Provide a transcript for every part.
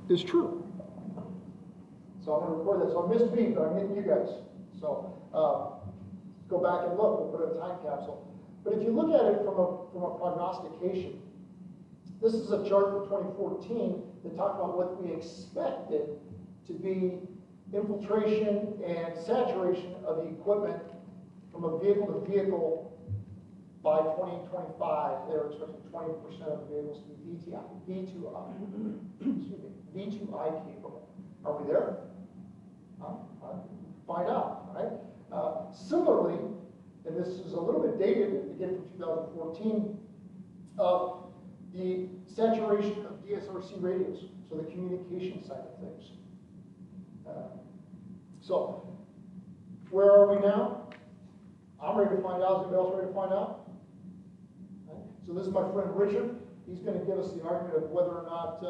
is true. So I'm going to record that. So I missed me, but I'm hitting you guys. So go back and look. We'll put it in a time capsule. But if you look at it from a prognostication, this is a chart from 2014 that talked about what we expected to be infiltration and saturation of the equipment from a vehicle to vehicle by 2025. They were expecting 20% of the vehicles to be V2I capable. Are we there? Find out, right? Similarly, and this is a little bit dated, again from 2014, the saturation of DSRC radios, so the communication side of things. So, where are we now? I'm ready to find out. Is anybody else ready to find out? Right. So this is my friend Richard. He's going to give us the argument of whether or not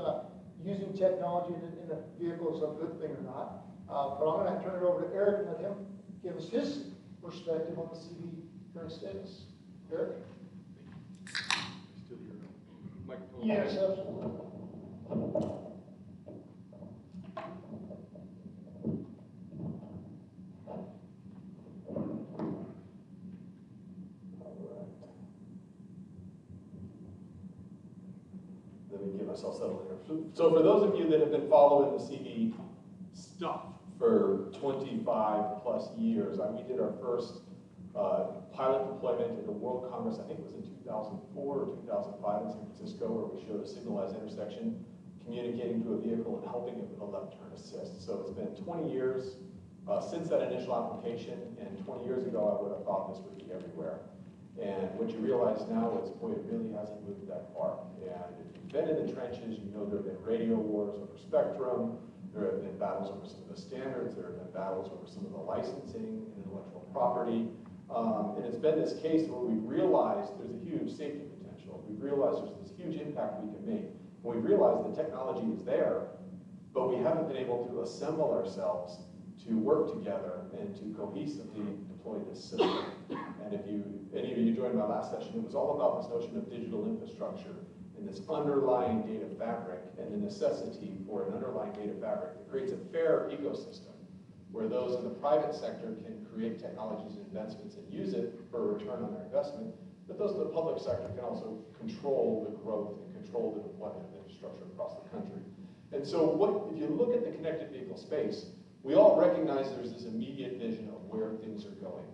using technology in a vehicle is a good thing or not. But I'm going to turn it over to Eric and let him give us his perspective on the CV current status. Eric? Still here. Microphone. Yes, absolutely. Let me get myself settled here. So for those of you that have been following the CV stuff for 25 plus years, we did our first pilot deployment at the World Congress, I think it was in 2004 or 2005 in San Francisco, where we showed a signalized intersection communicating to a vehicle and helping it with a left turn assist. So it's been 20 years since that initial application, and 20 years ago I would have thought this would be everywhere. And what you realize now is, boy, it really hasn't moved that far. And if you've been in the trenches, you know there have been radio wars over spectrum, there have been battles over some of the standards, there have been battles over some of the licensing and intellectual property. And it's been this case where we've realized there's a huge safety potential. We've realized there's this huge impact we can make. And we've realized the technology is there, but we haven't been able to assemble ourselves to work together and to cohesively deploy this system. And if any of you joined my last session, it was all about this notion of digital infrastructure and this underlying data fabric and the necessity for an underlying data fabric that creates a fair ecosystem where those in the private sector can create technologies and investments and use it for a return on their investment, but those in the public sector can also control the growth and control the deployment of infrastructure across the country. And so if you look at the connected vehicle space, we all recognize there's this immediate vision of where things are going.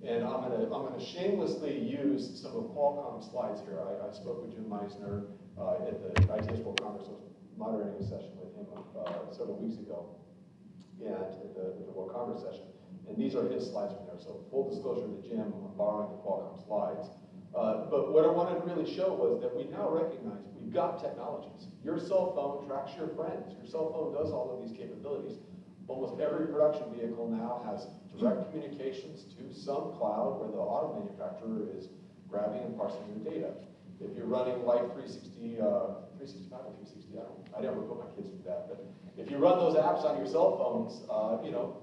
And I'm gonna shamelessly use some of Qualcomm's slides here. I spoke with Jim Meisner at the ITS World Congress. I was moderating a session with him several weeks ago, and at the World Congress session. And these are his slides from there. So full disclosure to Jim, I'm borrowing the Qualcomm slides. But what I wanted to really show was that we now recognize we've got technologies. Your cell phone tracks your friends. Your cell phone does all of these capabilities. Almost every production vehicle now has direct communications to some cloud where the auto manufacturer is grabbing and parsing your data. If you're running Life 365 or 360, I never put my kids through that, but if you run those apps on your cell phones,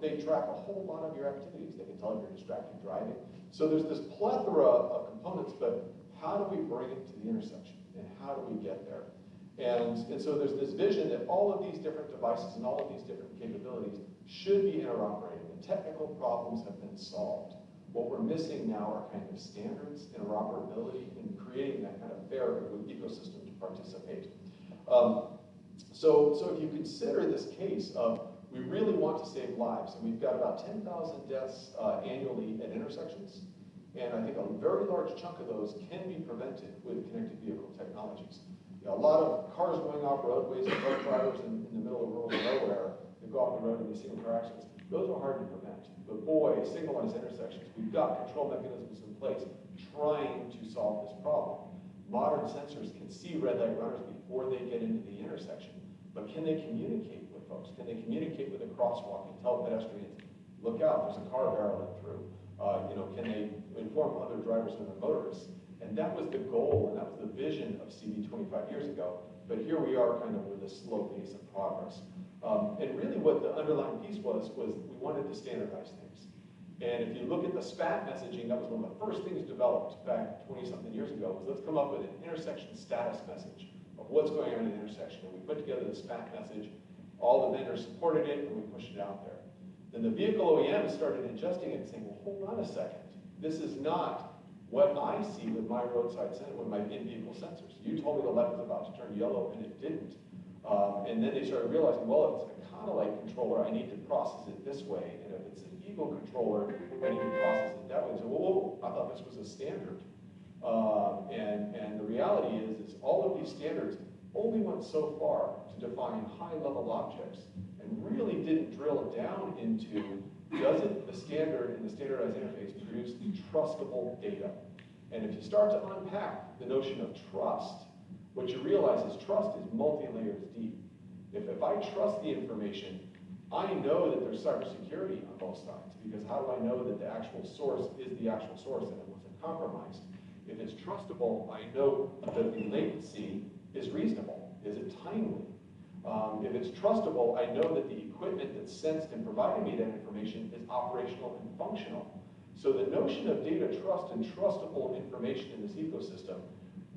they track a whole lot of your activities. They can tell if you're distracted driving. So there's this plethora of components, but how do we bring it to the intersection? And how do we get there? And so there's this vision that all of these different devices and all of these different capabilities should be interoperating. The technical problems have been solved. What we're missing now are kind of standards, interoperability, and creating that kind of fair ecosystem to participate. So if you consider this case of we really want to save lives, and we've got about 10,000 deaths annually at intersections, and I think a very large chunk of those can be prevented with connected vehicle technologies. A lot of cars going off roadways and truck drivers in the middle of rural nowhere that go off the road and you see car accidents. Those are hard to prevent. But boy, signalized intersections, we've got control mechanisms in place trying to solve this problem. Modern sensors can see red light runners before they get into the intersection. But can they communicate with folks? Can they communicate with a crosswalk and tell pedestrians, look out, there's a car barreling through? Can they inform other drivers and other motorists? And that was the goal, and that was the vision of CV 25 years ago. But here we are kind of with a slow pace of progress. And really what the underlying piece was we wanted to standardize things. And if you look at the SPAT messaging, that was one of the first things developed back 20-something years ago, was let's come up with an intersection status message of what's going on in the intersection. And we put together the SPAT message, All the vendors supported it, and we pushed it out there. Then the vehicle OEMs started adjusting it and saying, well, hold on a second. This is not what I see with my roadside sensor, with my in-vehicle sensors. You told me the light was about to turn yellow, and it didn't. And then they started realizing, well, if it's an Econoline controller, I need to process it this way. And if it's an Eagle controller, I need to process it that way. So, whoa, I thought this was a standard. And the reality is all of these standards only went so far to define high-level objects and really didn't drill down into, does it, the standard and the standardized interface produce trustable data? And if you start to unpack the notion of trust, what you realize is trust is multi-layers deep. If I trust the information, I know that there's cybersecurity on both sides, because how do I know that the actual source is the actual source and it wasn't compromised? If it's trustable, I know that the latency is reasonable. Is it timely? If it's trustable, I know that the equipment that sensed and provided me that information is operational and functional. So the notion of data trust and trustable information in this ecosystem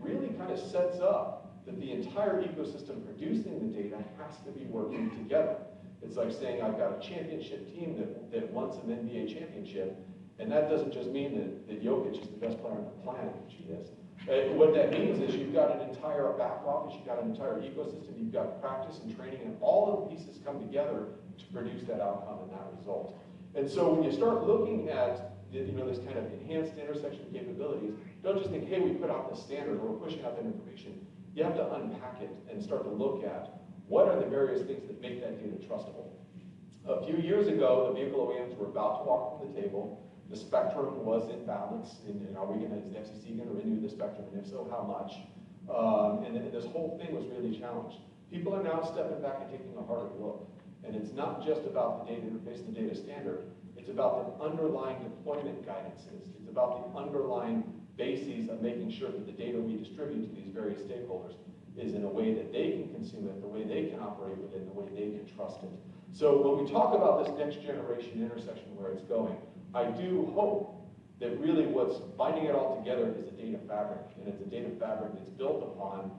really kind of sets up that the entire ecosystem producing the data has to be working together. It's like saying I've got a championship team that wants an NBA championship, and that doesn't just mean that Jokic is the best player on the planet, which he is. What that means is you've got an entire back office, you've got an entire ecosystem, you've got practice and training, and all of the pieces come together to produce that outcome and that result. And so when you start looking at this kind of enhanced intersection capabilities, don't just think, hey, we put out this standard or we're pushing out that information. You have to unpack it and start to look at what are the various things that make that data trustable. A few years ago, the vehicle OEMs were about to walk from the table. The spectrum was in balance, and are we going to, is the FCC going to renew the spectrum, and if so, how much? And then this whole thing was really challenged. People are now stepping back and taking a harder look. And it's not just about the data interface and the data standard, it's about the underlying deployment guidances. It's about the underlying bases of making sure that the data we distribute to these various stakeholders is in a way that they can consume it, the way they can operate with it, the way they can trust it. So when we talk about this next generation intersection, where it's going, I do hope that really what's binding it all together is a data fabric, and it's a data fabric that's built upon,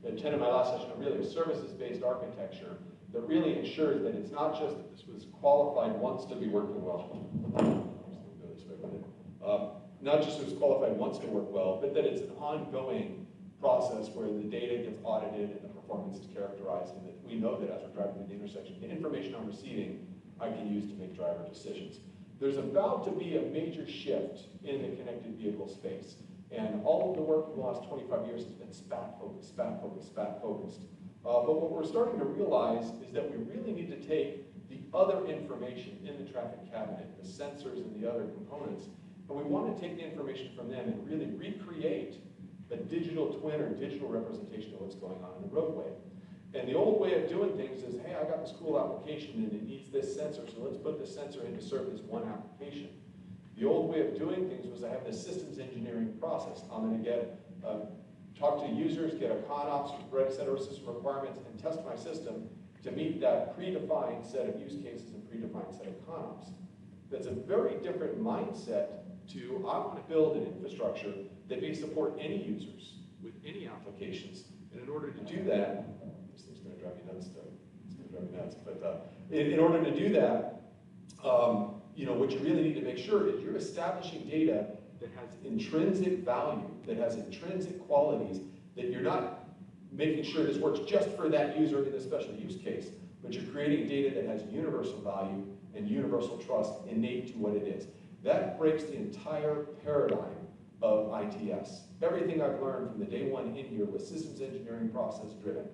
a 10 in my last session, really a services-based architecture that really ensures that it's not just that this was qualified once to be working well. Not just it was qualified once to work well, but that it's an ongoing process where the data gets audited and the performance is characterized, and that we know that as we're driving through the intersection, the information I'm receiving, I can use to make driver decisions. There's about to be a major shift in the connected vehicle space, and all of the work for the last 25 years has been SPAT-focused, SPAT-focused, SPAT-focused. But what we're starting to realize is that we really need to take the other information in the traffic cabinet, the sensors and the other components, and we want to take the information from them and really recreate a digital twin or digital representation of what's going on in the roadway. And the old way of doing things is, hey, I got this cool application and it needs this sensor, so let's put this sensor in to serve this one application. The old way of doing things was I have this systems engineering process. I'm going to talk to users, get a ConOps, write a set of system requirements, and test my system to meet that predefined set of use cases and predefined set of ConOps. That's a very different mindset to, I want to build an infrastructure that may support any users with any applications. And in order to do that, this thing's going to drive me nuts, it's going to drive me nuts, but in order to do that, what you really need to make sure is you're establishing data that has intrinsic value, that has intrinsic qualities, that you're not making sure this works just for that user in a special use case, but you're creating data that has universal value and universal trust innate to what it is. That breaks the entire paradigm of ITS. Everything I've learned from the day one in here was systems engineering process driven.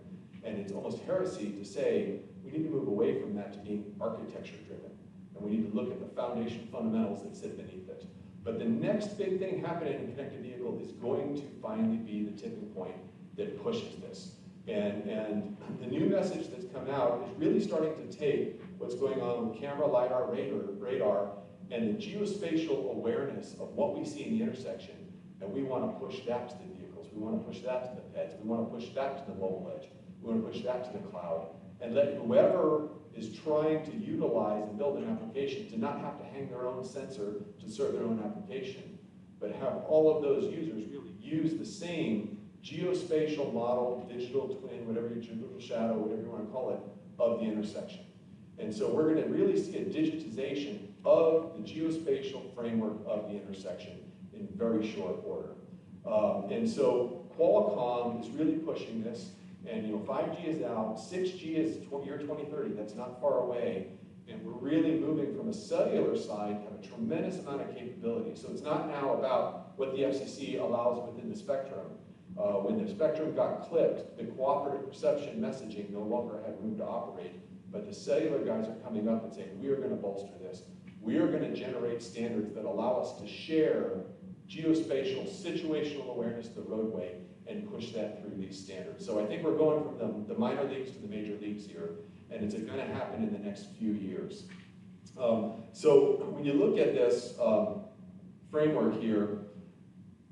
And it's almost heresy to say we need to move away from that to being architecture driven. And we need to look at the foundation fundamentals that sit beneath it. But the next big thing happening in a connected vehicle is going to finally be the tipping point that pushes this. And the new message that's come out is really starting to take what's going on with camera, LiDAR, radar, and the geospatial awareness of what we see in the intersection, and we want to push that to the vehicles. We want to push that to the peds. We want to push that to the mobile edge. We want to push that to the cloud, and let whoever is trying to utilize and build an application to not have to hang their own sensor to serve their own application, but have all of those users really use the same geospatial model, digital twin, whatever your digital shadow, whatever you want to call it, of the intersection. And so we're going to really see a digitization of the geospatial framework of the intersection in very short order. And so Qualcomm is really pushing this, and 5G is out, 6G is year 2030, that's not far away, and we're really moving from a cellular side to have a tremendous amount of capability. So it's not now about what the FCC allows within the spectrum. When the spectrum got clipped, the cooperative reception messaging no longer had room to operate, but the cellular guys are coming up and saying, we are going to bolster this. We are going to generate standards that allow us to share geospatial situational awareness of the roadway and push that through these standards. So I think we're going from the minor leagues to the major leagues here, and it's going to happen in the next few years. So when you look at this framework here,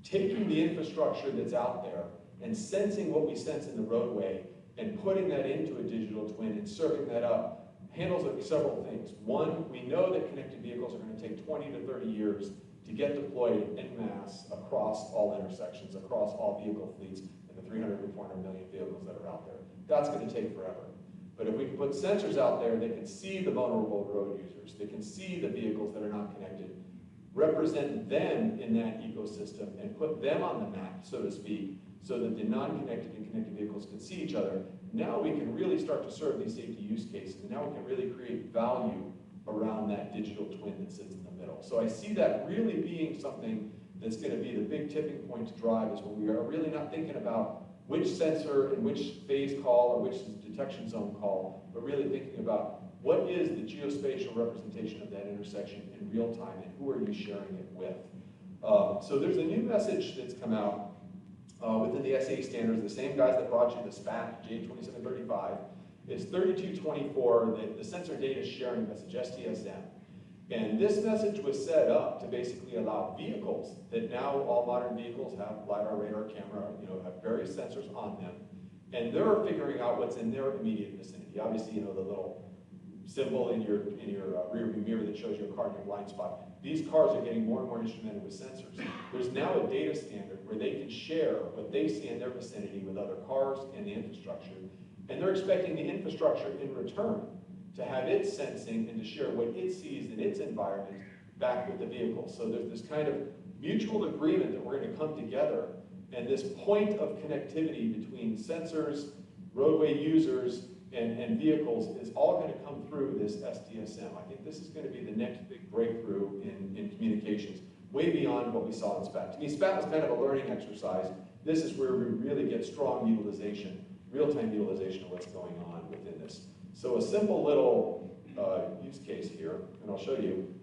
taking the infrastructure that's out there and sensing what we sense in the roadway and putting that into a digital twin and serving that up handles several things. One, we know that connected vehicles are going to take 20 to 30 years to get deployed en masse across all intersections, across all vehicle fleets, and the 300 to 400 million vehicles that are out there. That's going to take forever. But if we can put sensors out there that can see the vulnerable road users, they can see the vehicles that are not connected, represent them in that ecosystem and put them on the map, so to speak, so that the non-connected and connected vehicles can see each other, now we can really start to serve these safety use cases, and now we can really create value around that digital twin that sits in the middle. So I see that really being something that's going to be the big tipping point to drive, is when we are really not thinking about which sensor and which phase call or which detection zone call, but really thinking about what is the geospatial representation of that intersection in real time, and who are you sharing it with? So there's a new message that's come out within the SAE standards, the same guys that brought you the SPAC, J2735. It's 3224, the sensor data sharing message, SDSM. And this message was set up to basically allow vehicles that now all modern vehicles have LiDAR, radar, camera, have various sensors on them. And they're figuring out what's in their immediate vicinity. Obviously, the little symbol in your rear view mirror that shows you a car in your blind spot. These cars are getting more and more instrumented with sensors. There's now a data standard where they can share what they see in their vicinity with other cars and the infrastructure. And they're expecting the infrastructure in return to have its sensing and to share what it sees in its environment back with the vehicle. So there's this kind of mutual agreement that we're going to come together, and this point of connectivity between sensors, roadway users, and vehicles is all going to come through this SDSM. I think this is going to be the next big breakthrough in communications, way beyond what we saw in SPAT. To me, SPAT was kind of a learning exercise. This is where we really get strong utilization, real-time utilization of what's going on within this. So a simple little use case here, and I'll show you.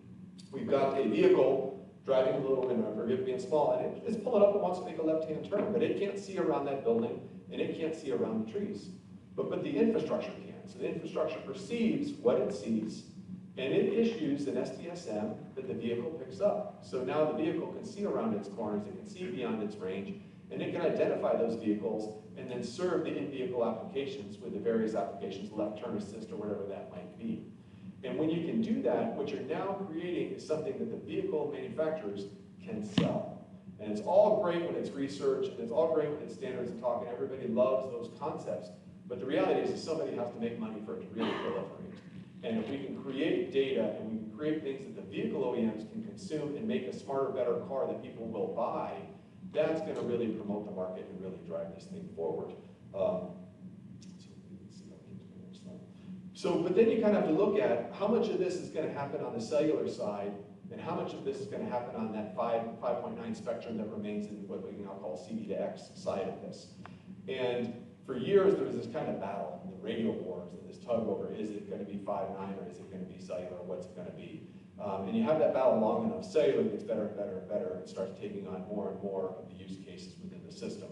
We've got a vehicle driving a little window, forgive being small, and it's pulling up and wants to make a left-hand turn, but it can't see around that building, and it can't see around the trees. But the infrastructure can. So the infrastructure perceives what it sees, and it issues an SDSM that the vehicle picks up. So now the vehicle can see around its corners, it can see beyond its range, and it can identify those vehicles and then serve the in-vehicle applications with the various applications, left turn assist or whatever that might be. And when you can do that, what you're now creating is something that the vehicle manufacturers can sell. And it's all great when it's research, and it's all great when it's standards and talk, and everybody loves those concepts. But the reality is that somebody has to make money for it to really proliferate. And if we can create data and we can create things that the vehicle OEMs can consume and make a smarter, better car that people will buy, that's going to really promote the market and really drive this thing forward. But then you kind of have to look at how much of this is going to happen on the cellular side and how much of this is going to happen on that 5.9 spectrum that remains in what we now call CD to X side of this. And for years, there was this kind of battle, the radio wars, and this tug over, is it going to be 5.9 or is it going to be cellular, what's it going to be? And you have that battle long enough, cellular gets better and better and better, and starts taking on more and more of the use cases within the system.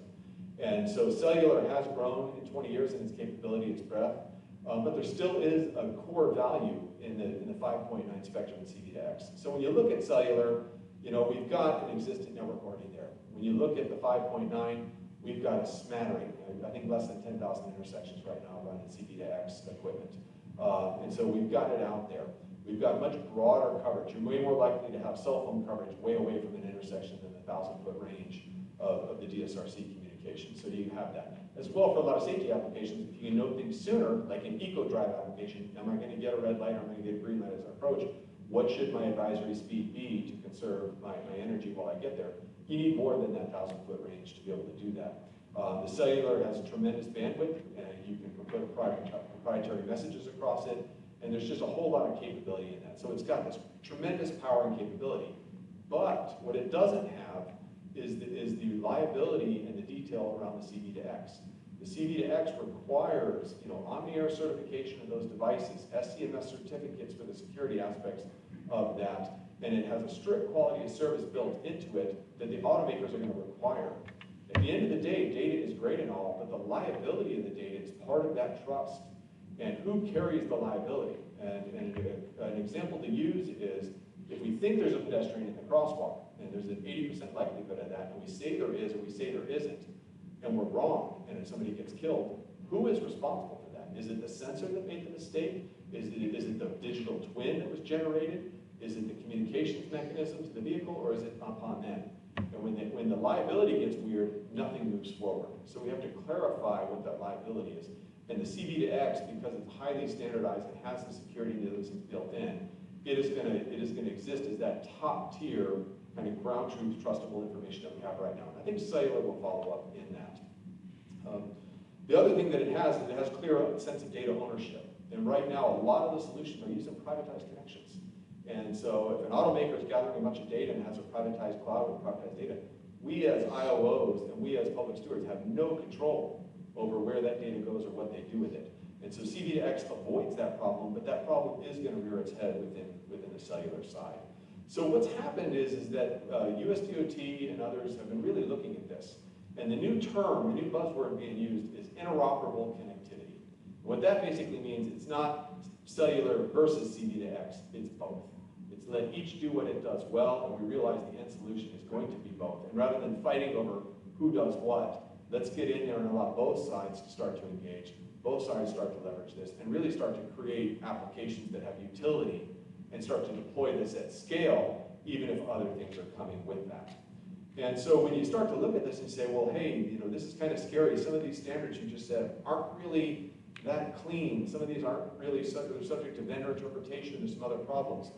And so cellular has grown in 20 years in its capability, its breadth, but there still is a core value in the 5.9 spectrum and CD to X. So when you look at cellular, we've got an existing network already there. When you look at the 5.9, we've got a smattering, I think less than 10,000 intersections right now running CD to X equipment. And so we've got it out there. We've got much broader coverage. You're way more likely to have cell phone coverage way away from an intersection than the 1,000-foot range of the DSRC communication. communication, so you have that. As well, for a lot of safety applications, if you can know things sooner, like an eco-drive application, am I going to get a red light or am I going to get a green light as I approach? What should my advisory speed be to conserve my energy while I get there? You need more than that 1,000-foot range to be able to do that. The cellular has tremendous bandwidth, and you can put proprietary messages across it, and there's just a whole lot of capability in that. So it's got this tremendous power and capability. But what it doesn't have is the reliability and the detail around the CV2X. The CV2X requires, Omni-Air certification of those devices, SCMS certificates for the security aspects of that, and it has a strict quality of service built into it that the automakers are going to require. At the end of the day, data is great and all, but the liability of the data is part of that trust. And who carries the liability? And an example to use is, if we think there's a pedestrian in the crosswalk, and there's an 80% likelihood of that, and we say there is or we say there isn't, and we're wrong, and if somebody gets killed, who is responsible for that? Is it the sensor that made the mistake? Is it the digital twin that was generated? Is it the communications mechanism to the vehicle, or is it upon them? And when the liability gets weird, nothing moves forward. So we have to clarify what that liability is. And the CV2X, because it's highly standardized and has the security mechanisms built in, it is going to exist as that top tier kind of ground truth trustable information that we have right now. And I think cellular will follow up in that. The other thing that it has is it has clear sense of data ownership. And right now, a lot of the solutions are using privatized connections. And so if an automaker is gathering a bunch of data and has a privatized cloud with privatized data, we as IOOs and we as public stewards have no control over where that data goes or what they do with it. And so CV2X avoids that problem, but that problem is going to rear its head within the cellular side. So what's happened is that USDOT and others have been really looking at this. And the new term, the new buzzword being used is interoperable connectivity. What that basically means, it's not cellular versus CV2X, it's both. It's let each do what it does well, and we realize the end solution is going to be both. And rather than fighting over who does what, let's get in there and allow both sides to start to engage. Both sides start to leverage this and really start to create applications that have utility and start to deploy this at scale, even if other things are coming with that. And so when you start to look at this and say, well, hey, this is kind of scary. Some of these standards you just said aren't really that clean. Some of these aren't really subject to vendor interpretation. There's some other problems.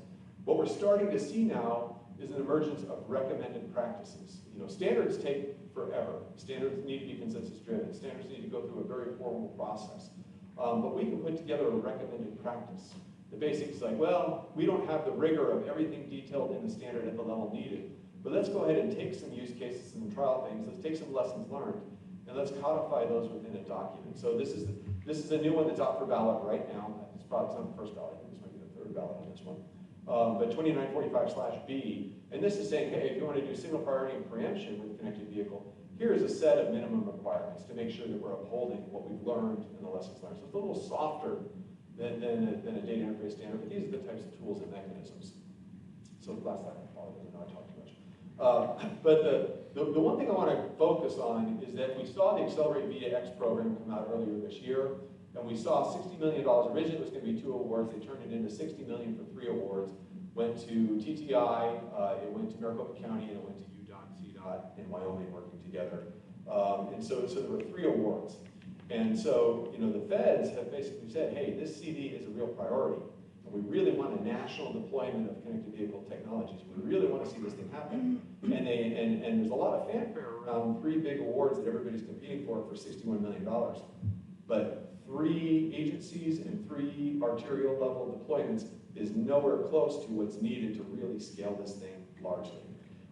What we're starting to see now is an emergence of recommended practices. Standards take forever. Standards need to be consensus driven. Standards need to go through a very formal process. But we can put together a recommended practice. The basics is like, well, we don't have the rigor of everything detailed in the standard at the level needed, but let's go ahead and take some use cases and trial things. Let's take some lessons learned, and let's codify those within a document. So this is a new one that's out for ballot right now. It's probably not the first ballot. I think this might be the third ballot on this one. But 2945/B, and this is saying, hey, if you want to do single priority and preemption with a connected vehicle, here is a set of minimum requirements to make sure that we're upholding what we've learned and the lessons learned. So it's a little softer than a data interface standard, but these are the types of tools and mechanisms. So last slide, I apologize, I know I talked too much. But the one thing I want to focus on is that we saw the Accelerate V2X program come out earlier this year, and we saw $60 million. Originally it was going to be 2 awards. They turned it into $60 million for 3 awards. Went to TTI, it went to Maricopa County, and it went to UDOT, CDOT, and Wyoming working together. And so there were 3 awards. And so, the feds have basically said, hey, this CV is a real priority. And we really want a national deployment of connected vehicle technologies. We really want to see this thing happen. And there's a lot of fanfare around 3 big awards that everybody's competing for $61 million. But 3 agencies and 3 arterial level deployments is nowhere close to what's needed to really scale this thing largely.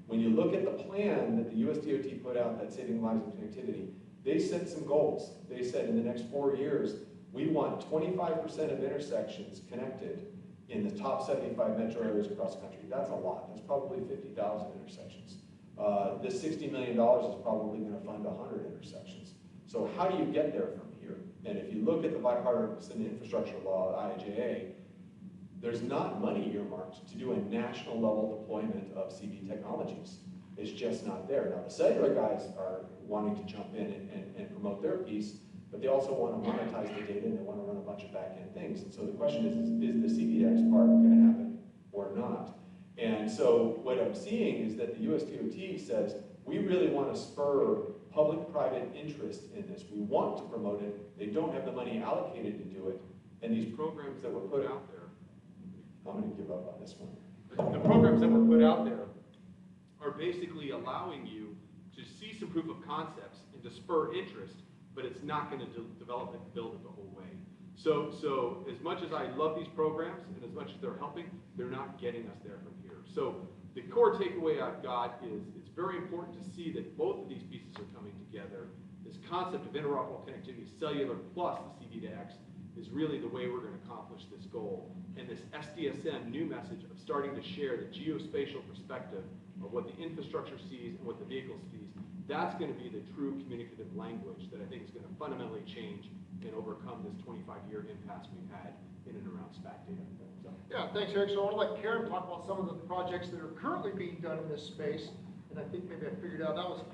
When you look at the plan that the USDOT put out, that Saving Lives and Connectivity, they set some goals. They said in the next 4 years, we want 25% of intersections connected in the top 75 metro areas across the country. That's a lot. That's probably 50,000 intersections. This $60 million is probably going to fund 100 intersections. So how do you get there from here? And if you look at the bipartisan infrastructure law, IIJA, there's not money earmarked to do a national level deployment of CV technologies. It's just not there. Now the cellular guys are wanting to jump in and promote their piece, but they also want to monetize the data and they want to run a bunch of back-end things. And so the question is the CVX part going to happen or not? And so what I'm seeing is that the USDOT says, we really want to spur public-private interest in this. We want to promote it. They don't have the money allocated to do it. And these programs that were put out there, I'm going to give up on this one. The programs that were put out there are basically allowing you to see some proof of concepts and to spur interest, but it's not going to develop and build it the whole way. So as much as I love these programs and as much as they're helping, they're not getting us there from here. So the core takeaway I've got is it's very important to see that both of these pieces are coming together. This concept of interoperable connectivity, cellular plus the C-V2X, is really the way we're going to accomplish this goal. And this SDSM new message of starting to share the geospatial perspective of what the infrastructure sees and what the vehicle sees, that's going to be the true communicative language that I think is going to fundamentally change and overcome this 25-year impasse we've had in and around SPAC data. So. Yeah, thanks, Eric. So I want to let Caryn talk about some of the projects that are currently being done in this space. And I think maybe I figured out that was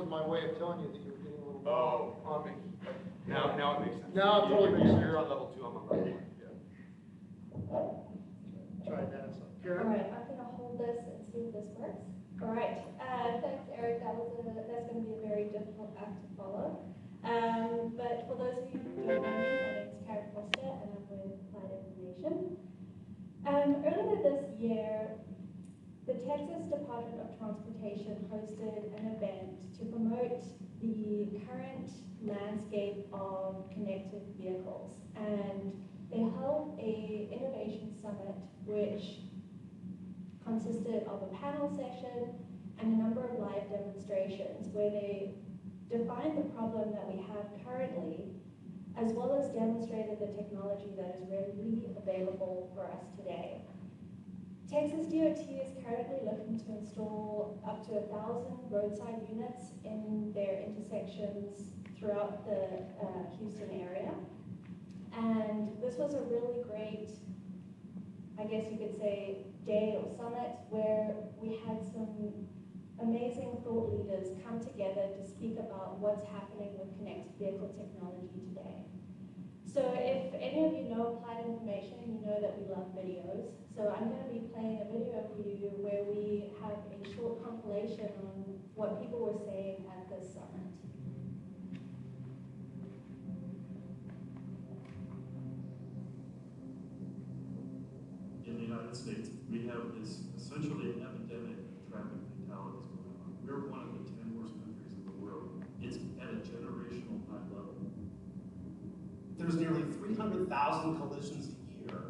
my way of telling you that you were getting a little on me. Now it makes sense. Now it totally makes sense. You're on level 2, I'm on level 1. Yeah. Try that. So, All Caryn? right, I'm going to hold this and see if this works. All right, thanks, Eric. That's going to be a very difficult act to follow. But for those of you who don't know me, my name is Caryn Vorster, and I'm with Applied Information. Earlier this year, the Texas Department of Transportation hosted an event to promote the current landscape of connected vehicles. And they held a innovation summit, which consisted of a panel session and a number of live demonstrations where they defined the problem that we have currently, as well as demonstrated the technology that is readily available for us today. Texas DOT is currently looking to install up to 1,000 roadside units in their intersections throughout the Houston area. And this was a really great, I guess you could say, day or summit where we had some amazing thought leaders come together to speak about what's happening with connected vehicle technology today. So if any of you know Applied Information, you know that we love videos. So I'm going to be playing a video for you where we have a short compilation on what people were saying at this summit. In the United States, we have this essentially an epidemic of traffic fatalities going on. We're one of the 10 worst countries in the world. It's at a generational high level. There's nearly 300,000 collisions a year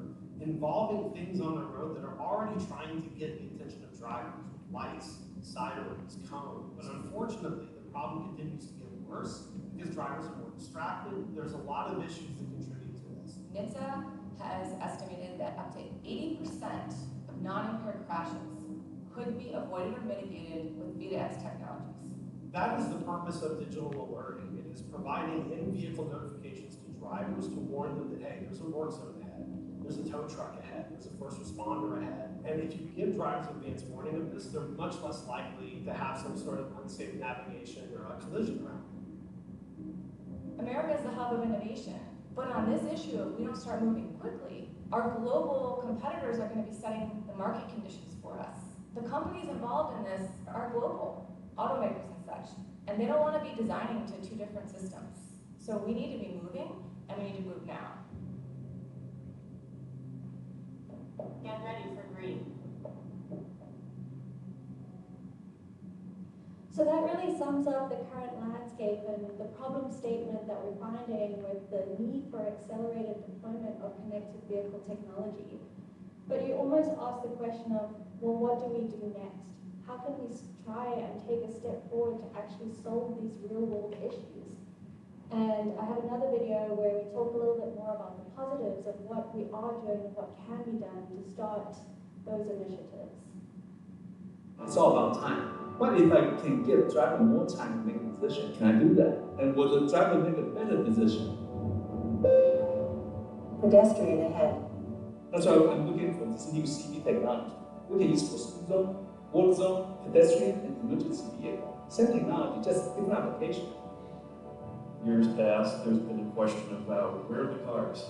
involving things on the road that are already trying to get the attention of drivers, lights, sirens, cones. But unfortunately, the problem continues to get worse because drivers are more distracted. There's a lot of issues that contribute to this. NHTSA has estimated that up to 80% of non-impaired crashes could be avoided or mitigated with V2X technologies. That is the purpose of digital alerting. It is providing in-vehicle notifications to drivers to warn them that, hey, there's a work zone ahead, there's a tow truck ahead, there's a first responder ahead. And if you give drivers advance warning of this, they're much less likely to have some sort of unsafe navigation or a collision route. America is the hub of innovation, but on this issue, if we don't start moving quickly, our global competitors are going to be setting the market conditions for us. The companies involved in this are global, automakers and such, and they don't want to be designing to two different systems. So we need to be moving, and we need to move now. Get ready for green. So that really sums up the current landscape and the problem statement that we're finding with the need for accelerated deployment of connected vehicle technology. But you almost ask the question of, well, what do we do next? How can we try and take a step forward to actually solve these real-world issues? And I have another video where we talk a little bit more about the positives of what we are doing and what can be done to start those initiatives. It's all about time. What if I can give the driver more time to make a decision? Can I do that? And will the driver make a better decision? Pedestrian ahead. That's why I'm looking for this new CV technology. We can use for school zone, work zone, pedestrian, and emergency vehicle. Same technology, just different application. Years past, there's been a question about where are the cars?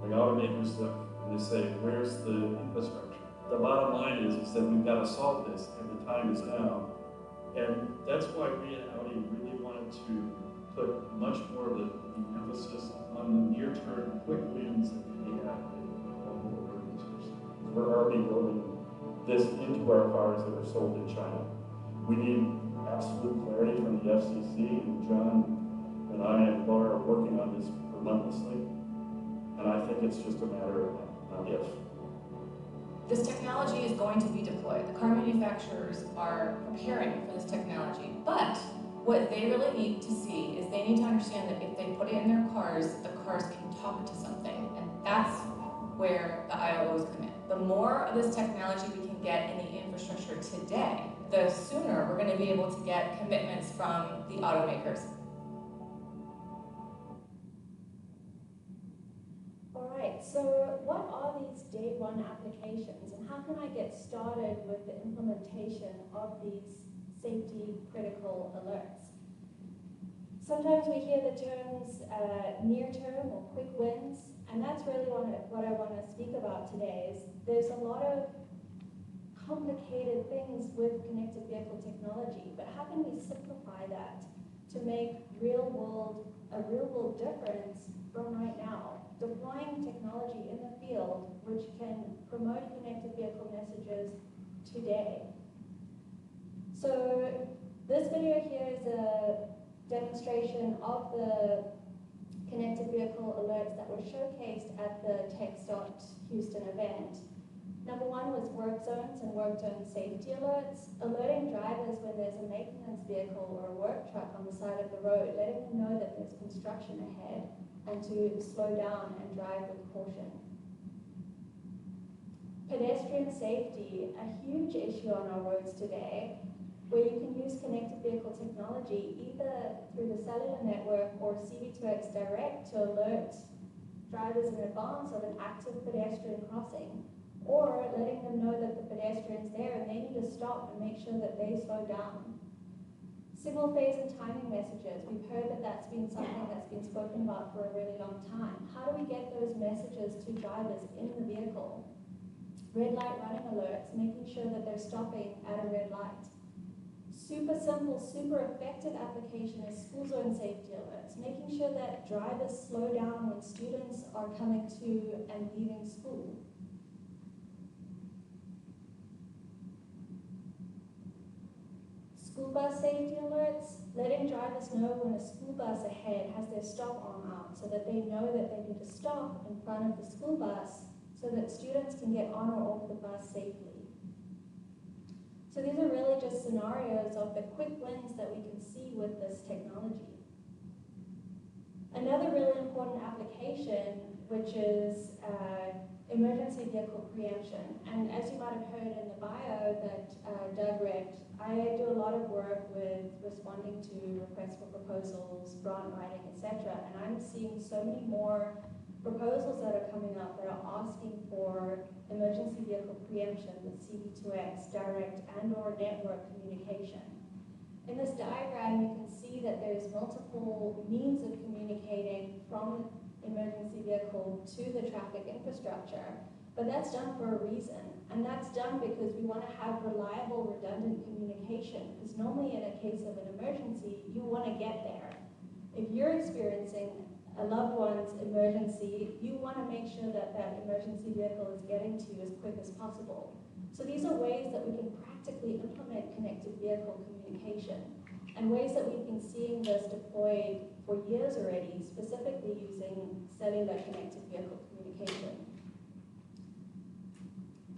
The automakers look and they say, where's the infrastructure? The bottom line is that we've got to solve this, and the time is now. And that's why we at Audi really want to to put much more of the emphasis on the near-term quick wins that we have with global organizations. We're already building this into our cars that are sold in China. We need absolute clarity from the FCC, and John and I and Laura are working on this relentlessly. And I think it's just a matter of not if. This technology is going to be deployed. The car manufacturers are preparing for this technology. But what they really need to see is they need to understand that if they put it in their cars, the cars can talk to something. And that's where the IOOs come in. The more of this technology we can get in the infrastructure today, the sooner we're going to be able to get commitments from the automakers. All right, so what are these day one applications and how can I get started with the implementation of these safety critical alerts? Sometimes we hear the terms near term or quick wins, and that's really what I want to speak about today. Is there's a lot of complicated things with connected vehicle technology, but how can we simplify that to make a real world difference from right now? Deploying technology in the field which can promote connected vehicle messages today. So this video here is a demonstration of the connected vehicle alerts that were showcased at the TechStart Houston event. Number one was work zones and work zone safety alerts, alerting drivers when there's a maintenance vehicle or a work truck on the side of the road, letting them know that there's construction ahead and to slow down and drive with caution. Pedestrian safety, a huge issue on our roads today, where you can use connected vehicle technology either through the cellular network or CV2X Direct to alert drivers in advance of an active pedestrian crossing, or letting them know that the pedestrian's there and they need to stop and make sure that they slow down. Signal phase and timing messages, we've heard that that's been something that's been spoken about for a really long time. How do we get those messages to drivers in the vehicle? Red light running alerts, making sure that they're stopping at a red light. Super simple, super effective application is school zone safety alerts, making sure that drivers slow down when students are coming to and leaving school. School bus safety alerts, letting drivers know when a school bus ahead has their stop arm out so that they know that they need to stop in front of the school bus so that students can get on or off the bus safely. So these are really just scenarios of the quick wins that we can see with this technology. Another really important application, which is emergency vehicle preemption. And as you might have heard in the bio that Doug read, I do a lot of work with responding to requests for proposals, grant writing, etc. And I'm seeing so many more proposals that are coming up that are asking for emergency vehicle preemption with CV2X, direct and or network communication. In this diagram, you can see that there's multiple means of communicating from emergency vehicle to the traffic infrastructure, but that's done for a reason, and that's done because we want to have reliable, redundant communication, because normally in a case of an emergency, you want to get there. If you're experiencing a loved one's emergency, you want to make sure that that emergency vehicle is getting to you as quick as possible. So these are ways that we can practically implement connected vehicle communication, and ways that we've been seeing this deployed for years already, specifically using cellular connected vehicle communication.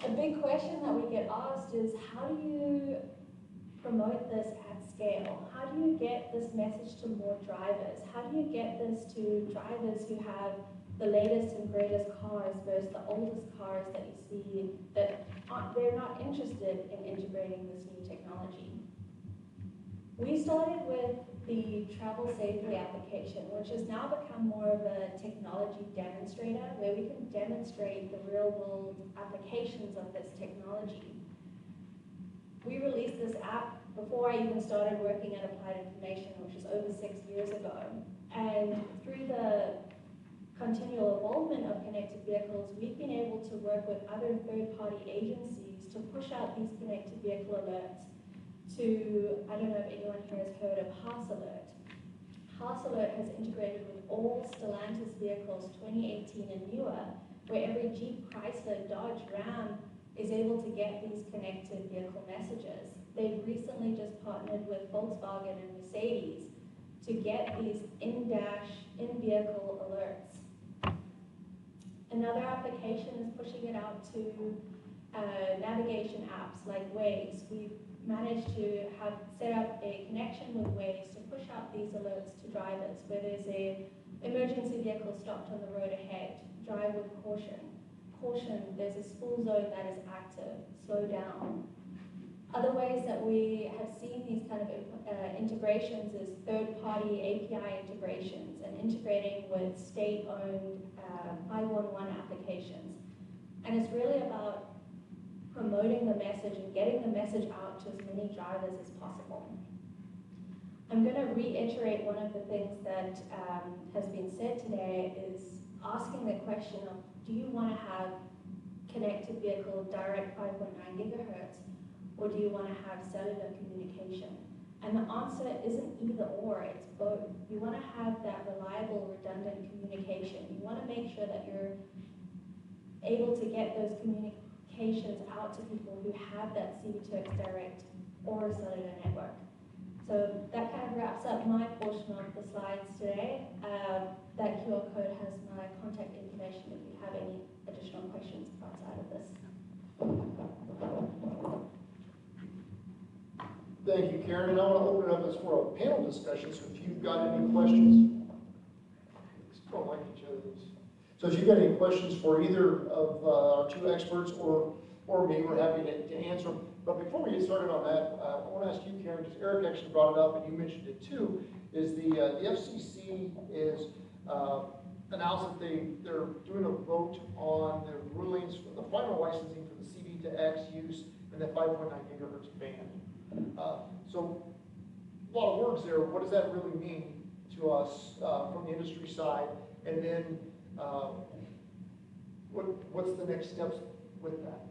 A big question that we get asked is, how do you promote this at scale? How do you get this message to more drivers? How do you get this to drivers who have the latest and greatest cars versus the oldest cars that you see that they're not interested in integrating this new technology? We started with the travel safely application, which has now become more of a technology demonstrator, where we can demonstrate the real world applications of this technology. We released this app before I even started working at Applied Information, which is over 6 years ago. And through the continual evolvement of connected vehicles, we've been able to work with other third-party agencies to push out these connected vehicle alerts to, I don't know if anyone here has heard of House Alert. House Alert has integrated with all Stellantis vehicles 2018 and newer, where every Jeep, Chrysler, Dodge, Ram is able to get these connected vehicle messages. They've recently just partnered with Volkswagen and Mercedes to get these in-vehicle alerts. Another application is pushing it out to navigation apps like Waze. We've managed to have set up a connection with Waze to push out these alerts to drivers where there's a emergency vehicle stopped on the road ahead. Drive with caution. Caution, there's a school zone that is active. Slow down. Other ways that we have seen these kind of integrations is third-party API integrations and integrating with state-owned 511 applications. And it's really about promoting the message and getting the message out to as many drivers as possible. I'm going to reiterate one of the things that has been said today is asking the question of, do you want to have connected vehicle direct 5.9 gigahertz, or do you want to have cellular communication? And the answer isn't either or, it's both. You want to have that reliable, redundant communication. You want to make sure that you're able to get those communications out to people who have that CV2X direct or a cellular network. So that kind of wraps up my portion of the slides today. That QR code has my contact information if you have any additional questions outside of this. Thank you, Caryn. And I want to open it up as for a panel discussion, so if you've got any questions, don't like each other. So if you've got any questions for either of our two experts or me, we're happy to answer them. But before we get started on that, I want to ask you, Caryn, because Eric actually brought it up and you mentioned it too, is the FCC is announced that they're doing a vote on the rulings for the final licensing for the CV2X use and the 5.9 gigahertz band. So a lot of words there. What does that really mean to us from the industry side? And then what's the next steps with that?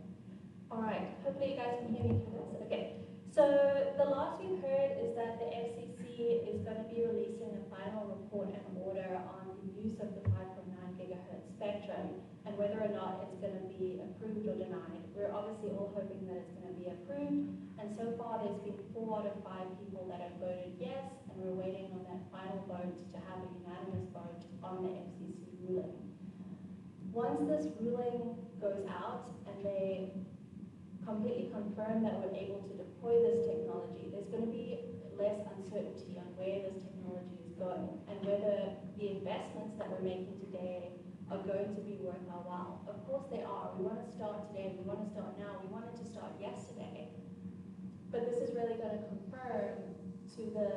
All right, hopefully you guys can hear me through this. Okay, so the last we've heard is that the FCC is going to be releasing a final report and order on the use of the 5.9 gigahertz spectrum and whether or not it's going to be approved or denied. We're obviously all hoping that it's going to be approved, and so far there's been 4 out of 5 people that have voted yes, and we're waiting on that final vote to have a unanimous vote on the FCC ruling. Once this ruling goes out and they completely confirm that we're able to deploy this technology, there's going to be less uncertainty on where this technology is going and whether the investments that we're making today are going to be worth our while. Of course they are. We want to start today. We want to start now. We wanted to start yesterday. But this is really going to confirm to the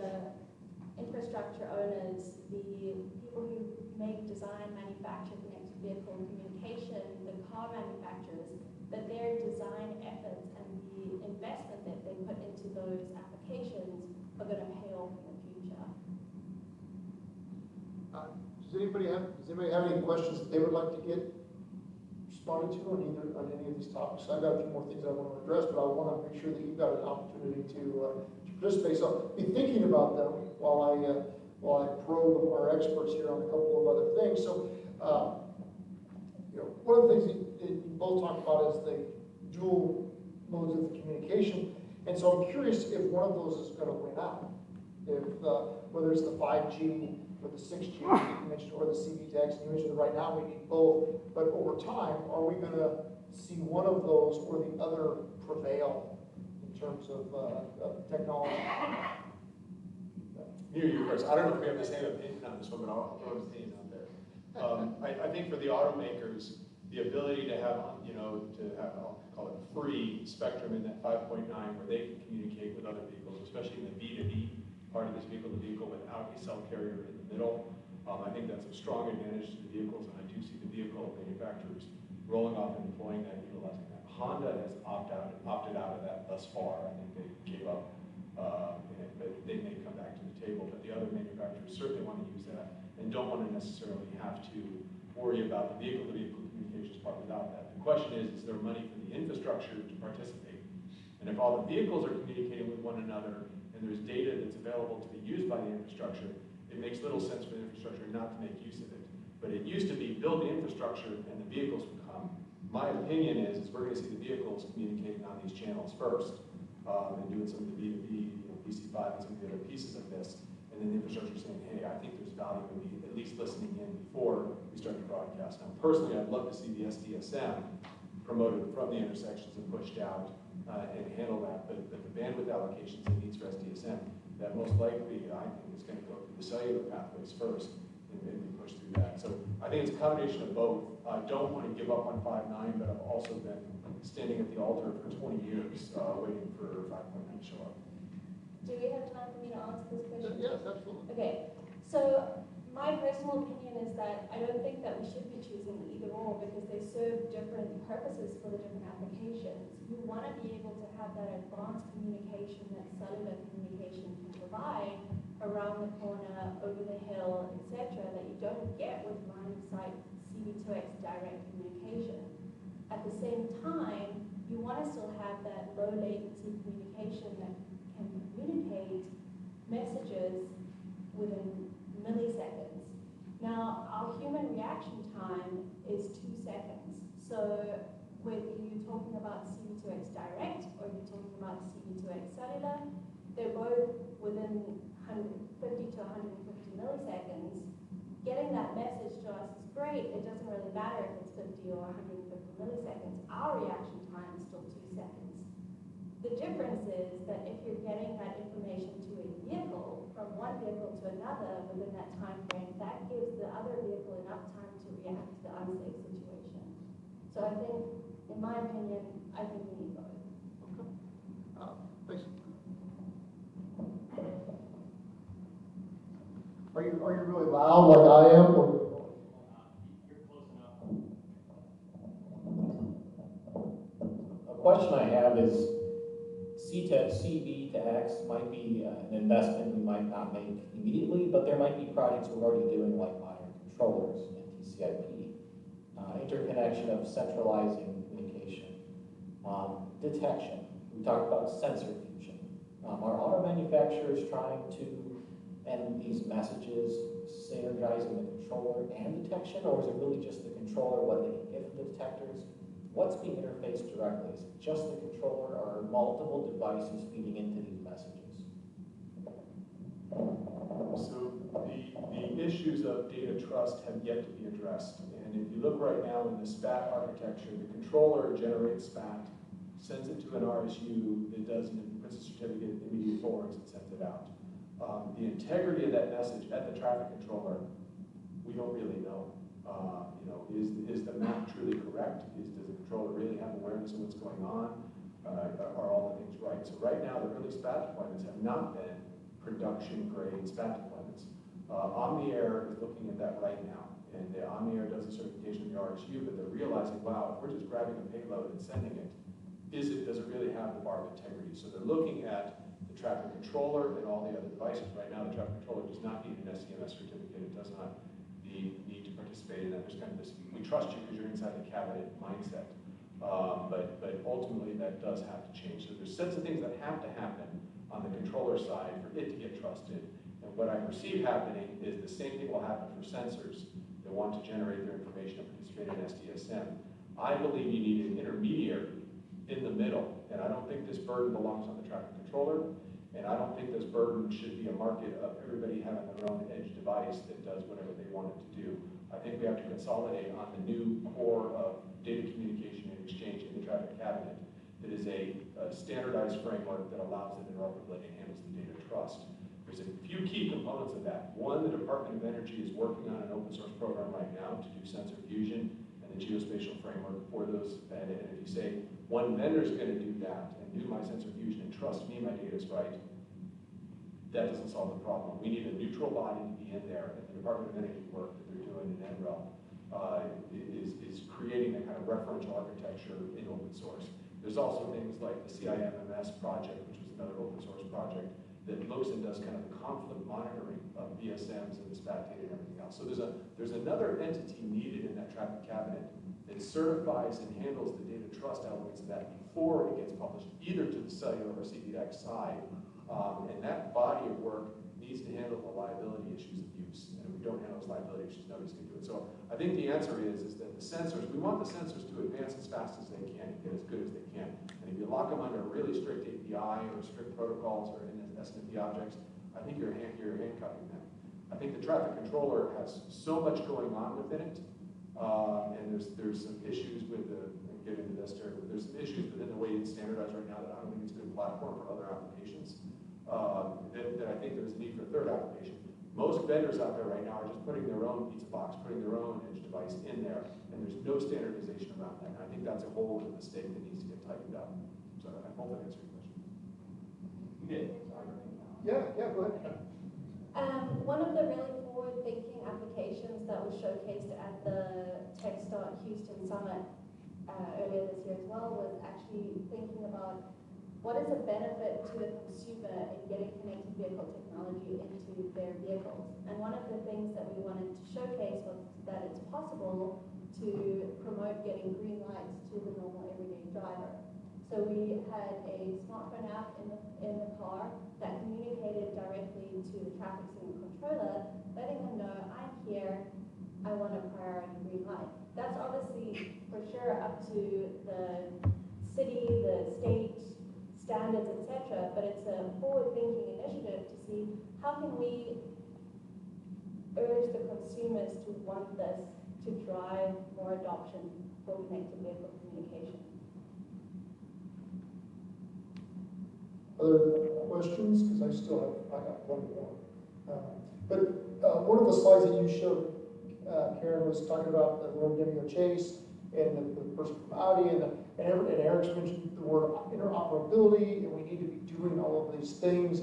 infrastructure owners, the people who make, design, manufacture connected vehicle communication, the car manufacturers, that their design efforts and the investment that they put into those applications are going to pay off in the future. Does anybody have any questions that they would like to get responded to on any of these topics? I've got a few more things I want to address, but I want to make sure that you've got an opportunity to participate. So be thinking about them while I probe our experts here on a couple of other things. So one of the things that you both talked about is the dual modes of communication. And so I'm curious if one of those is going to win out. If whether it's the 5G or the 6G that you mentioned, or the CV2X, you mentioned that right now we need both, but over time, are we going to see one of those or the other prevail in terms of technology? You first. I don't know if we have the same opinion on this one, but I'll throw an opinion out there. I think for the automakers, the ability to have, I'll call it free spectrum in that 5.9 where they can communicate with other vehicles, especially in the B2B part of this vehicle-to-vehicle without a cell carrier in the middle. I think that's a strong advantage to the vehicles, and I do see the vehicle manufacturers rolling off and deploying that, utilizing that. Honda has opted out of that thus far. I think they gave up, but they may come back to the table. But the other manufacturers certainly want to use that and don't want to necessarily have to worry about the vehicle-to-vehicle communications part without that. The question is there money for the infrastructure to participate? And if all the vehicles are communicating with one another and there's data that's available to be used by the infrastructure, it makes little sense for the infrastructure not to make use of it. But it used to be build the infrastructure and the vehicles would come. My opinion is we're going to see the vehicles communicating on these channels first, and doing some of the B2B, PC5 and some of the other pieces of this, and then the infrastructure saying, hey, I think there's value in me at least listening in before we start to broadcast. Now, personally, I'd love to see the SDSM promoted from the intersections and pushed out and handle that, but the bandwidth allocations it needs for SDSM, that most likely, I think, is going to go through the cellular pathways first, and then we push through that. So I think it's a combination of both. I don't want to give up on 5.9, but I've also been standing at the altar for 20 years waiting for 5.9 to show up. Do we have time for me to answer this question? Yes, absolutely. Okay, so my personal opinion is that I don't think that we should be choosing either or because they serve different purposes for the different applications. You want to be able to have that advanced communication that cellular communication can provide around the corner, over the hill, etc., that you don't get with line of sight CV2X direct communication. At the same time, you want to still have that low latency communication that can communicate messages within milliseconds. Now, our human reaction time is 2 seconds. So whether you're talking about CV2X direct or you're talking about CV2X cellular, they're both within 50 to 150 milliseconds. Getting that message to us is great. It doesn't really matter if it's 50 or 150 milliseconds. Our reaction time is still 2 seconds. The difference is that if you're getting that information to a vehicle, from one vehicle to another within that time frame, that gives the other vehicle enough time to react to the unsafe situation. So I think, in my opinion, I think we need both. Okay. Thanks. Are you really loud like I am? Or? You're close enough. A question I have is, C to X might be an investment we might not make immediately, but there might be projects we're already doing like modern controllers and TCIP, interconnection of centralizing communication, detection. We talked about sensor fusion. Are auto manufacturers trying to end these messages synergizing the controller and detection, or is it really just the controller, what they can get from the detectors? What's being interfaced directly? Is it just the controller, or are multiple devices feeding into these messages? So the issues of data trust have yet to be addressed. And if you look right now in the SPAT architecture, the controller generates SPAT, sends it to an RSU that does an implicit certificate, immediate forwards, and sends it out. The integrity of that message at the traffic controller, we don't really know. Is the map truly correct? Does the controller really have awareness of what's going on? Are all the things right? So right now, the early SPAT deployments have not been production-grade SPAT deployments. OmniAir is looking at that right now. And OmniAir does a certification in the RSU, but they're realizing, wow, if we're just grabbing a payload and sending it, does it really have the bar of integrity? So they're looking at the traffic controller and all the other devices. Right now, the traffic controller does not need an SCMS certificate. It does not need to participate in that. There's kind of this, we trust you because you're inside the cabinet mindset. But ultimately, that does have to change. So there's sets of things that have to happen on the controller side for it to get trusted. And what I perceive happening is the same thing will happen for sensors that want to generate their information and participate in SDSM. I believe you need an intermediary in the middle, and I don't think this burden belongs on the traffic controller, and I don't think this burden should be a market of everybody having their own edge device that does whatever they want it to do. I think we have to consolidate on the new core of data communication and exchange in the traffic cabinet that is a standardized framework that allows the interoperability and handles the data trust. There's a few key components of that. One, the Department of Energy is working on an open source program right now to do sensor fusion and the geospatial framework for those. And if you say one vendor is going to do that and do my sensor fusion and trust me, my data is right, that doesn't solve the problem. We need a neutral body to be in there, and the Department of Energy work that they're doing in NREL is creating a kind of referential architecture in open source. There's also things like the CIMMS project, which was another open source project that looks and does kind of the conflict monitoring of VSMs and the SPAT data and everything else. So there's another entity needed in that traffic cabinet that certifies and handles the data trust elements of that before it gets published, either to the cellular or CDX side. And that body of work needs to handle the liability issues of use. And if we don't handle those liability issues, nobody's going to do it. So I think the answer is that the sensors, we want the sensors to advance as fast as they can and get as good as they can. And if you lock them under a really strict API or strict protocols or SNMP objects, I think you're handcuffing them. I think the traffic controller has so much going on within it, and there's some issues with the, get into this, Terry, but there's some issues within the way it's standardized right now that I don't think it's a good platform for other applications. That I think there's a need for a third application. Most vendors out there right now are just putting their own pizza box, putting their own edge device in there, and there's no standardization around that. And I think that's a hole in the mistake that needs to get tightened up. So I hope that answers your question. Yeah, go ahead. One of the really forward-thinking applications that was showcased at the TechStart Houston Summit earlier this year as well was actually thinking about what is the benefit to the consumer in getting connected vehicle technology into their vehicles. And one of the things that we wanted to showcase was that it's possible to promote getting green lights to the normal everyday driver. So we had a smartphone app in the car that communicated directly to the traffic signal controller, letting them know, I'm here, I want a priority green light. That's obviously for sure up to the city, the state standards, etc. But it's a forward-thinking initiative to see how can we urge the consumers to want this to drive more adoption for connected vehicle communication. Other questions? Because I got one more. One of the slides that you showed, Caryn, was talking about the word giving a chase and the person from Audi, and Eric's mentioned the word interoperability, and we need to be doing all of these things.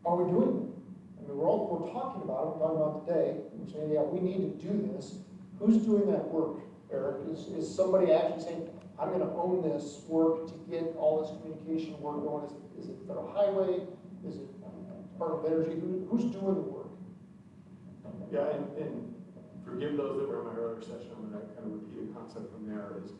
Are we doing them? I mean, we're talking about it, we're talking about today, we're saying, yeah, we need to do this. Who's doing that work, Eric? Is somebody actually saying, I'm going to own this work to get all this communication work going? Is it Federal Highway? Is it Department of Energy? Who's doing the work? Yeah, and forgive those that were in my earlier session, I'm going to kind of repeat a concept from there. Is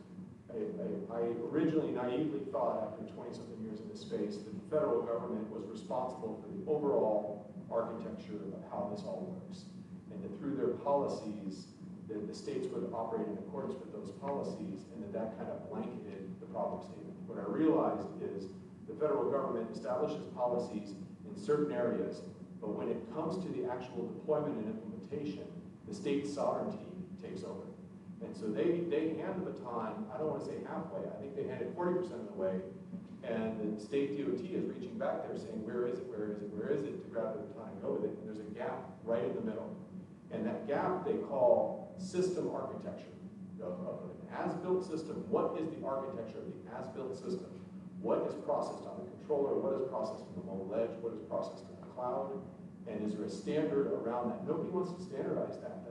I originally naively thought after 20-something years in this space that the federal government was responsible for the overall architecture of how this all works. And that through their policies, that the states would operate in accordance with those policies, and that kind of blanketed the problem statement. What I realized is the federal government establishes policies in certain areas, but when it comes to the actual deployment and implementation, the state sovereignty takes over. And so they hand the baton, I don't want to say halfway, I think they hand it 40% of the way, and the state DOT is reaching back there saying, where is it, where is it, where is it, to grab the baton and go with it. And there's a gap right in the middle. And that gap they call system architecture of an as-built system. What is the architecture of the as-built system? What is processed on the controller? What is processed in the mobile edge? What is processed in the cloud? And is there a standard around that? Nobody wants to standardize that.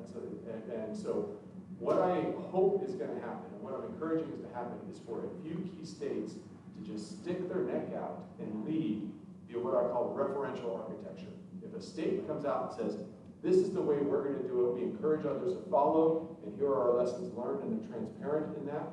And so what I hope is going to happen, and what I'm encouraging is to happen, is for a few key states to just stick their neck out and lead what I call referential architecture. If a state comes out and says, this is the way we're going to do it, we encourage others to follow, and here are our lessons learned, and they're transparent in that,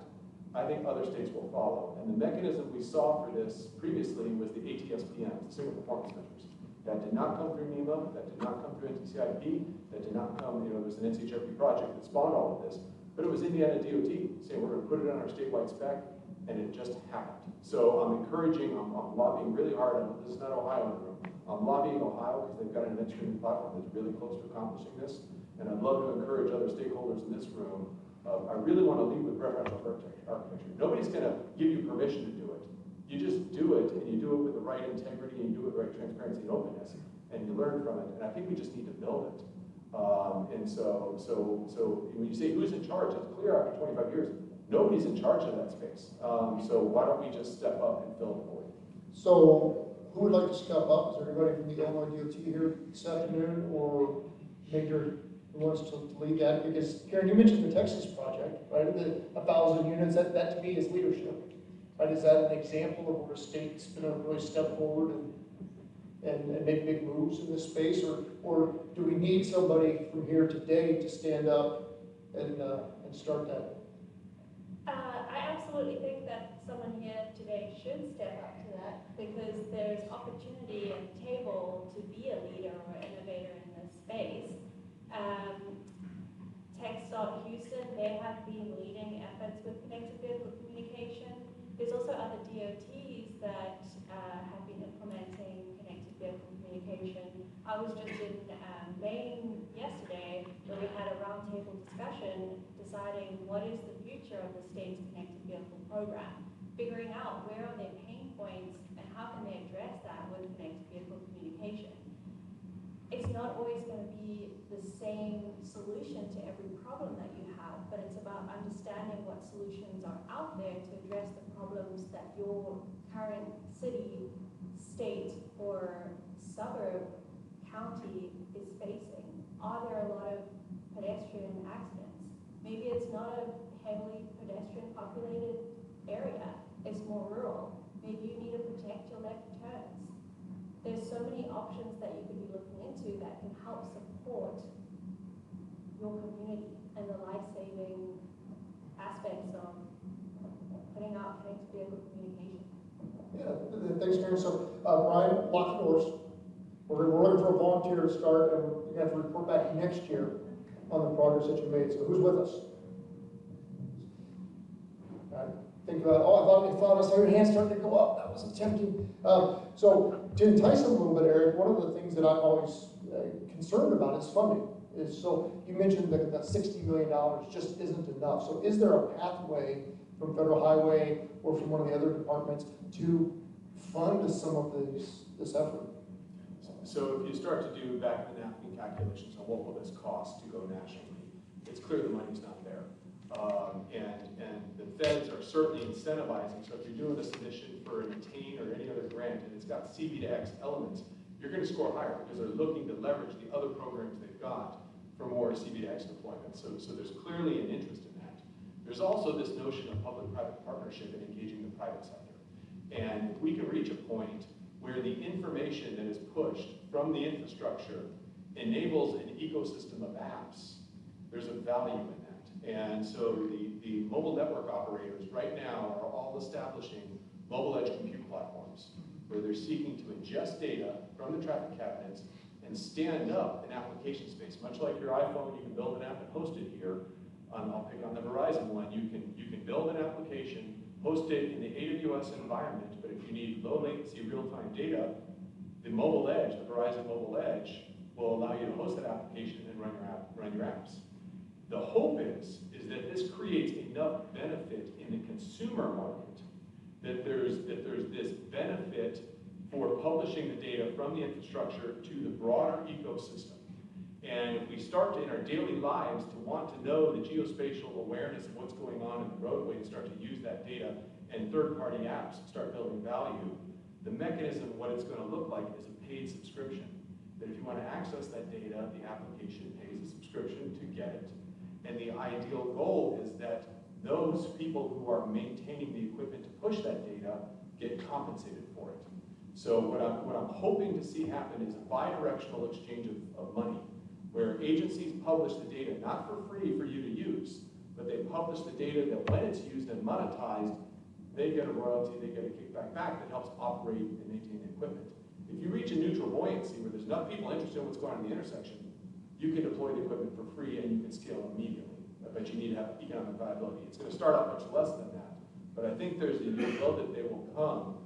I think other states will follow. And the mechanism we saw for this previously was the ATSPM, the single performance measures. That did not come through NEMA, that did not come through NTCIP, that did not come, there's an NCHRP project that spawned all of this, but it was Indiana DOT saying we're going to put it on our statewide spec, and it just happened. So I'm encouraging, I'm lobbying really hard, this is not Ohio in the room, I'm lobbying Ohio because they've got an event streaming platform that's really close to accomplishing this, and I'd love to encourage other stakeholders in this room. I really want to lead with referential architecture. Nobody's going to give you permission to do it. You just do it, and you do it with the right integrity, and you do it with the right transparency and openness, and you learn from it. And I think we just need to build it. And so when you say who's in charge, it's clear after 25 years, nobody's in charge of that space. So why don't we just step up and fill the void? So who would like to step up? Is there anybody from the Illinois DOT here this afternoon, or Major who wants to lead that? Because Caryn, you mentioned the Texas project, right? The 1,000 units. That to me is leadership. Right? Is that an example of where a state's going to really step forward and make big moves in this space, or do we need somebody from here today to stand up and start that? I absolutely absolutely think that someone here today should step up to that because there's opportunity at the table to be a leader or innovator in this space. TechStart Houston, they have been leading efforts with connected vehicle communication. There's also other DOTs that have been implementing connected vehicle communication. I was just in Maine yesterday where we had a roundtable discussion deciding what is the future of the state's connected vehicle program, figuring out where are their pain points and how can they address that with connected vehicle communication. It's not always going to be the same solution to every problem that you have, but it's about understanding what solutions are out there to address the problems that your current city, state, or suburb, county is facing. Are there a lot of pedestrian accidents? Maybe it's not a heavily pedestrian populated area, it's more rural. Maybe you need to protect your left turns. There's so many options that you could be looking into that can help support your community and the life-saving aspects of putting out connected vehicle communication. Yeah, thanks, Caryn. So, Brian, lock the doors. We're looking for a volunteer to start, and we're going to have to report back next year on the progress that you made. So, who's with us? Think about, I saw your hand starting to go up. That was tempting. So to entice them a little bit, Eric, one of the things that I'm always concerned about is funding. So you mentioned that $60 million just isn't enough. So is there a pathway from Federal Highway or from one of the other departments to fund some of this effort? So if you start to do back of the napkin calculations on what will this cost to go nationally, it's clear the money's not there. And the feds are certainly incentivizing. So if you're doing a submission for an attain or any other grant and it's got CB to X elements, you're going to score higher because they're looking to leverage the other programs they've got for more CB to X deployment. So there's clearly an interest in that. There's also this notion of public-private partnership and engaging the private sector. And if we can reach a point where the information that is pushed from the infrastructure enables an ecosystem of apps, there's a value in that. And so the mobile network operators right now are all establishing mobile edge compute platforms where they're seeking to ingest data from the traffic cabinets and stand up an application space. Much like your iPhone, you can build an app and host it here. I'll pick on the Verizon one. You can build an application, host it in the AWS environment, but if you need low latency real-time data, the mobile edge, the Verizon mobile edge, will allow you to host that application and run your apps. The hope is that this creates enough benefit in the consumer market that there's this benefit for publishing the data from the infrastructure to the broader ecosystem. And if we start to, in our daily lives, to want to know the geospatial awareness of what's going on in the roadway and start to use that data, and third-party apps start building value, the mechanism of what it's going to look like is a paid subscription. That if you want to access that data, the application pays a subscription to get it. And the ideal goal is that those people who are maintaining the equipment to push that data get compensated for it. So what I'm hoping to see happen is a bi-directional exchange of money, where agencies publish the data not for free for you to use, but they publish the data that when it's used and monetized, they get a royalty, they get a kickback back that helps operate and maintain the equipment. If you reach a neutral buoyancy where there's enough people interested in what's going on in the intersection, you can deploy the equipment for free and you can scale immediately. But you need to have economic viability. It's going to start out much less than that. But I think there's a will that they will come,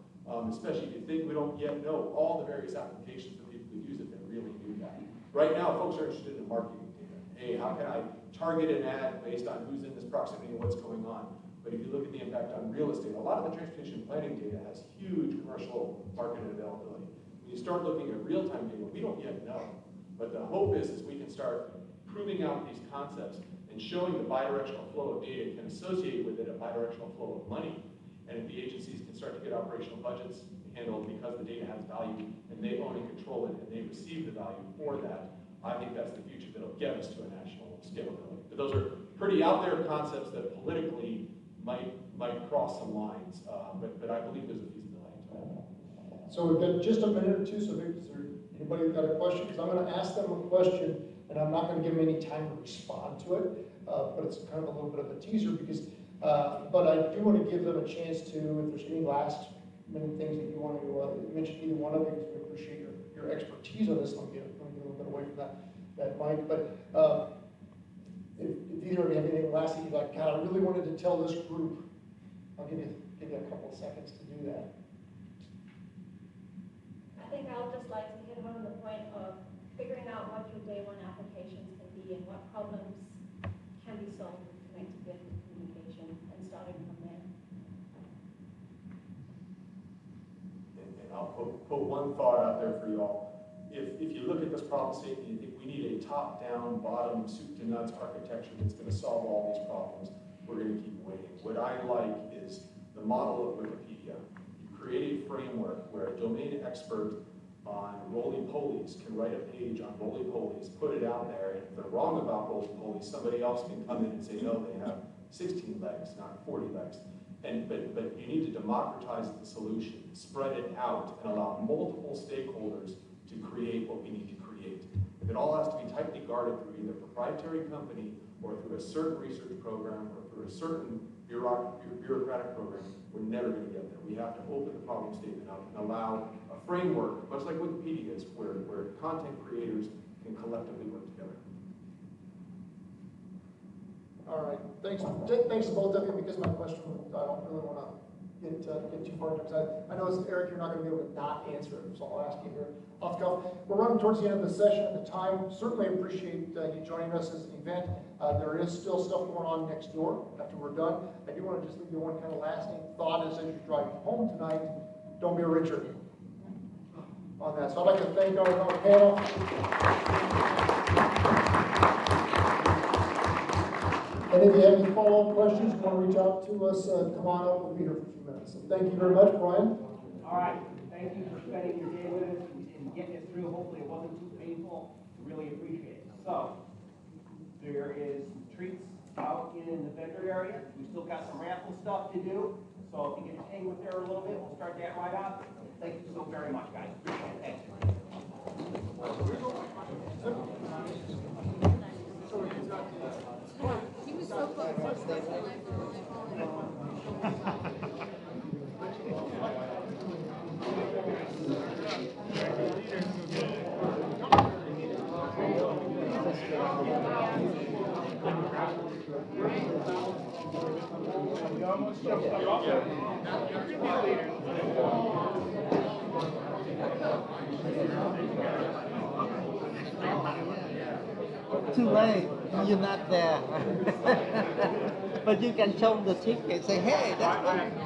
especially if you think we don't yet know all the various applications that people could use if they really knew that. Right now, folks are interested in marketing data. Hey, how can I target an ad based on who's in this proximity and what's going on? But if you look at the impact on real estate, a lot of the transportation planning data has huge commercial market availability. When you start looking at real-time data, we don't yet know. But the hope is we can start proving out these concepts and showing the bidirectional flow of data can associate with it a bidirectional flow of money. And if the agencies can start to get operational budgets handled because the data has value and they own and control it and they receive the value for that, I think that's the future that'll get us to a national scalability. But those are pretty out there concepts that politically might cross some lines, but I believe there's a feasibility to it. So we've got just a minute or two, so is there anybody got a question? Because I'm going to ask them a question, and I'm not going to give them any time to respond to it, but it's kind of a little bit of a teaser because But I do want to give them a chance to, if there's any last minute things that you want to mention, either one of you, because we appreciate your expertise on this. Let me get a little bit away from that mic. But if either of you have anything last that you'd like, God, I really wanted to tell this group, I'll give you a couple of seconds to do that. I think I would just like to hit home the point of figuring out what your day one applications can be and what problems can be solved with connected communication and starting from there. And I'll put one thought out there for you all. If you look at this problem statement, you think we need a top-down, bottom, soup-to-nuts architecture that's going to solve all these problems, we're going to keep waiting. What I like is the model of Wikipedia. You create a framework where a domain expert on roly-polies can write a page on roly-polies, put it out there, and if they're wrong about roly-polies, somebody else can come in and say, no, they have 16 legs, not 40 legs. But you need to democratize the solution, spread it out, and allow multiple stakeholders to create what we need to create. If it all has to be tightly guarded through either a proprietary company or through a certain research program or through a certain bureaucratic program, we're never going to get there. We have to open the problem statement up and allow a framework, much like Wikipedia is, where content creators can collectively work together. All right, thanks to both of you, because my question, I don't really want to get too far into it, because I know, Eric, you're not going to be able to not answer it, so I'll ask you here off the cuff. We're running towards the end of the session at the time. Certainly appreciate you joining us as an event. There is still stuff going on next door after we're done. I do want to just leave you one kind of lasting thought as you're driving home tonight. Don't be a Richard on that. So I'd like to thank our panel. And if you have any follow-up questions, you want to reach out to us, come on up. We'll be here for a few minutes. So thank you very much, Brian. All right. Thank you for spending your day with us and getting us through. Hopefully it wasn't too painful. Really appreciate it. So there is treats out in the vendor area. We still got some raffle stuff to do. So if you can hang with there a little bit, we'll start that right off. Thank you so very much, guys. Appreciate it. Thanks. He was so close. Too late, you're not there. But you can show them the ticket, say, hey, that's good.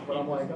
But I'm like,